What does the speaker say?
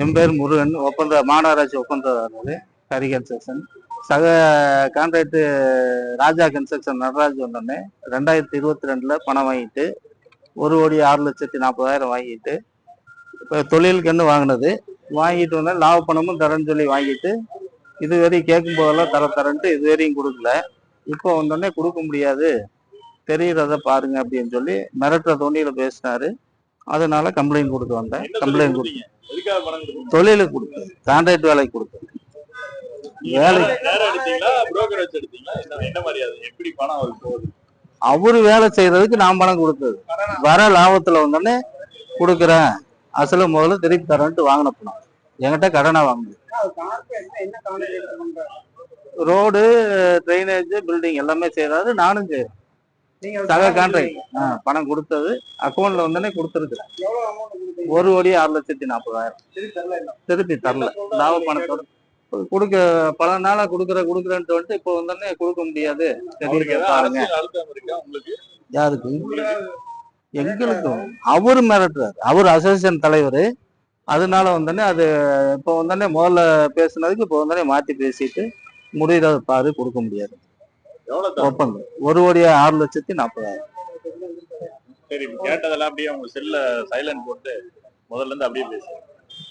என் பேர் முருகன். மாநகராட்சி ஒப்பந்ததாரர் ஹரி கன்ஸ்ட்ரக்ஷன். சக கான்ட்ராக்டு ராஜா கன்ஸ்ட்ரக்ஷன் நடராஜ் வந்தோடனே 2022 பணம் வாங்கிட்டு 1,06,40,000 வாங்கிட்டு இப்போ தொழிலுக்குன்னு வாங்கினது வாங்கிட்டு வந்தால் லாப பணமும் தரேன்னு சொல்லி வாங்கிட்டு இதுவரையும் கேட்கும் போதெல்லாம் தரேன்ட்டு இதுவரையும் கொடுக்கல. இப்போ வந்தோடனே கொடுக்க முடியாது, தெரிகிறத பாருங்க அப்படின்னு சொல்லி மிரட்டுற தோண்டியில பேசினாரு. அதனால கம்ப்ளைண்ட் கொடுத்து வந்தேன். கம்ப்ளைண்ட் கொடுத்து தொழிலுக்கு கொடுத்தது, கான்ட்ராக்ட் வேலைக்கு கொடுத்தது. அவரு வேலை செய்யறதுக்கு நான் பணம் கொடுத்தது. வர லாபத்துல வந்தோடனே கொடுக்குறேன், அசல முதல்ல திருப்பி தரேன்ட்டு வாங்கின பணம் என்கிட்ட கடனை வாங்குது. ரோடு, ட்ரைனேஜ், பில்டிங் எல்லாமே செய்யறாரு, நானும் செய்யறேன். சக கான்ட்ராக்ட் பணம் கொடுத்தது அக்கௌண்ட்ல வந்தோடனே கொடுத்துருக்குறேன். 1,06,40,000 திருப்பி தரல. லாப பணத்தோட கொடுக்க பல நாளா கொடுக்குறேன்ட்டு வந்துட்டு இப்போ வந்தோடனே கொடுக்க முடியாது. பாருங்க யாருக்கு? எங்களுக்கும். அவரு மிரட்டுறாரு, அவர் அசோசியேஷன் தலைவர். அதனால வந்தோடனே அது இப்போ வந்தோடனே முதல்ல பேசுனதுக்கு இப்போ வந்தோடனே மாத்தி பேசிட்டு முடிகிறத பாரு, கொடுக்க முடியாது. ஒப்பந்தம் 1,06,40,000. சரி, கேட்டதெல்லாம் அப்படியே உங்க செல்ல சைலண்ட் போட்டு முதல்ல இருந்து அப்படியே பேசுங்க.